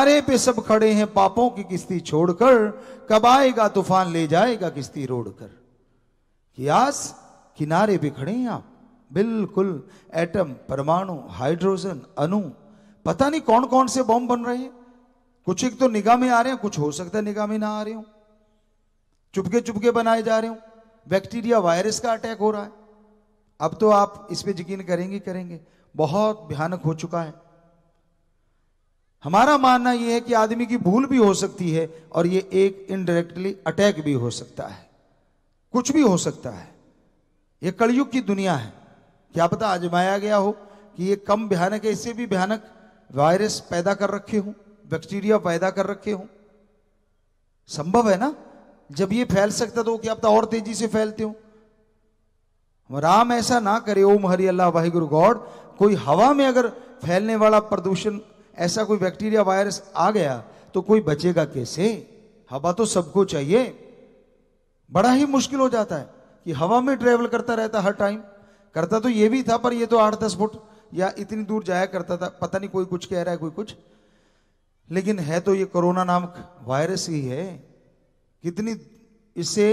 किनारे पे सब खड़े हैं पापों की किश्ती छोड़कर, कब आएगा तूफान ले जाएगा किश्ती रोड़कर। कियास किनारे पे खड़े हैं आप, बिल्कुल एटम, परमाणु, हाइड्रोजन, अणु, पता नहीं कौन कौन से बम बन रहे हैं। कुछ एक तो निगाह में आ रहे हैं, कुछ हो सकता है निगाह में ना आ रहे हो, चुपके चुपके बनाए जा रहे हो। बैक्टीरिया वायरस का अटैक हो रहा है। अब तो आप इस पे यकीन करेंगे, बहुत भयानक हो चुका है। हमारा मानना यह है कि आदमी की भूल भी हो सकती है और ये एक इनडायरेक्टली अटैक भी हो सकता है, कुछ भी हो सकता है। ये कलयुग की दुनिया है, क्या पता आजमाया गया हो कि ये कम भयानक है, इससे भी भयानक वायरस पैदा कर रखे हो, बैक्टीरिया पैदा कर रखे हो। संभव है ना, जब ये फैल सकता तो क्या पता और तेजी से फैलते हो। राम ऐसा ना करे, ओम हरि अल्लाह वाहिगुरु गॉड। कोई हवा में अगर फैलने वाला प्रदूषण, ऐसा कोई बैक्टीरिया वायरस आ गया तो कोई बचेगा कैसे? हवा तो सबको चाहिए। बड़ा ही मुश्किल हो जाता है कि हवा में ट्रेवल करता रहता हर टाइम। करता तो ये भी था, पर ये तो 8-10 फुट या इतनी दूर जाया करता था। पता नहीं कोई कुछ कह रहा है, कोई कुछ, लेकिन है तो ये कोरोना नामक वायरस ही है। कितनी इससे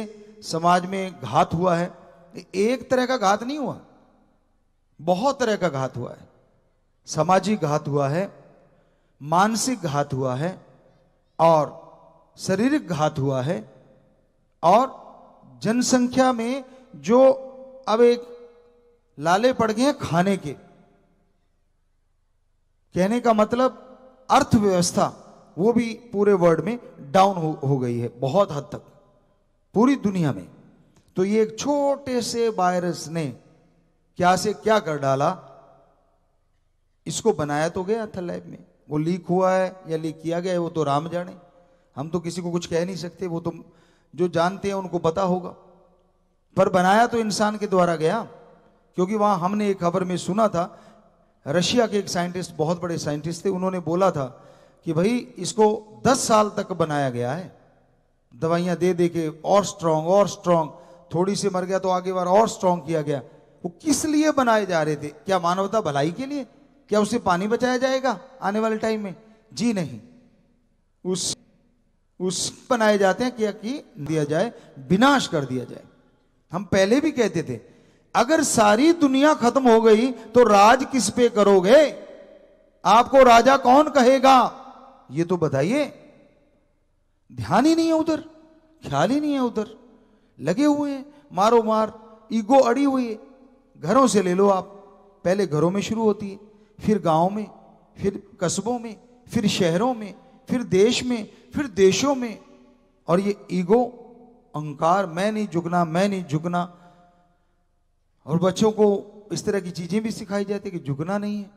समाज में घात हुआ है। एक तरह का घात नहीं हुआ, बहुत तरह का घात हुआ है। सामाजिक घात हुआ है, मानसिक घात हुआ है और शारीरिक घात हुआ है। और जनसंख्या में जो अब एक लाले पड़ गए हैं खाने के, कहने का मतलब अर्थव्यवस्था वो भी पूरे वर्ल्ड में डाउन हो गई है बहुत हद तक, पूरी दुनिया में। तो ये एक छोटे से वायरस ने क्या से क्या कर डाला। इसको बनाया तो गया था लैब में, वो लीक हुआ है या लीक किया गया है वो तो राम जाने। हम तो किसी को कुछ कह नहीं सकते, वो तो जो जानते हैं उनको पता होगा। पर बनाया तो इंसान के द्वारा गया, क्योंकि वहां हमने एक खबर में सुना था, रशिया के एक साइंटिस्ट, बहुत बड़े साइंटिस्ट थे, उन्होंने बोला था कि भाई इसको 10 साल तक बनाया गया है, दवाइयां दे दे के और स्ट्रॉन्ग, थोड़ी सी मर गया तो आगे बार और स्ट्रॉन्ग किया गया। वो किस लिए बनाए जा रहे थे? क्या मानवता भलाई के लिए? क्या उससे पानी बचाया जाएगा आने वाले टाइम में? जी नहीं, उस बनाए जाते हैं क्या कि दिया जाए, विनाश कर दिया जाए। हम पहले भी कहते थे अगर सारी दुनिया खत्म हो गई तो राज किस पे करोगे? आपको राजा कौन कहेगा ये तो बताइए। ध्यान ही नहीं है उधर, ख्याल ही नहीं है उधर, लगे हुए हैं मारो मार, ईगो अड़ी हुई है। घरों से ले लो आप, पहले घरों में शुरू होती है, फिर गांव में, फिर कस्बों में, फिर शहरों में, फिर देश में, फिर देशों में। और ये ईगो, अहंकार, मैं नहीं झुकना, मैं नहीं झुकना। और बच्चों को इस तरह की चीजें भी सिखाई जाती है कि झुकना नहीं है।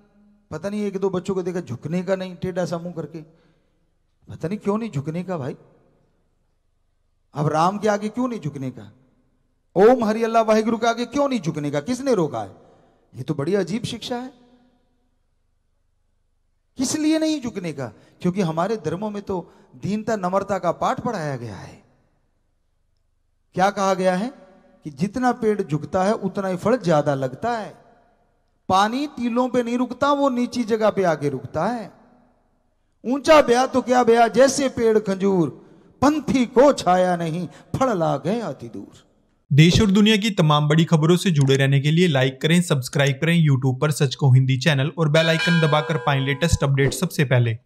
पता नहीं एक दो बच्चों को देखा झुकने का नहीं, टेढ़ा सा मुंह करके, पता नहीं क्यों नहीं झुकने का भाई। अब राम के आगे क्यों नहीं झुकने का? ओम हरि अल्लाह वाहिगुरु के आगे क्यों नहीं झुकने का? किसने रोका है? ये तो बड़ी अजीब शिक्षा है। किस लिए नहीं झुकने का? क्योंकि हमारे धर्मों में तो दीनता, नम्रता का पाठ पढ़ाया गया है। क्या कहा गया है कि जितना पेड़ झुकता है उतना ही फल ज्यादा लगता है। पानी टीलों पे नहीं रुकता, वो नीची जगह पे आके रुकता है। ऊंचा ब्या तो क्या ब्या, जैसे पेड़ खजूर, पंथी को छाया नहीं, फल ला गए अति दूर। देश और दुनिया की तमाम बड़ी खबरों से जुड़े रहने के लिए लाइक करें, सब्सक्राइब करें यूट्यूब पर सच को हिंदी चैनल और बेल आइकन दबाकर पाएं लेटेस्ट अपडेट सबसे पहले।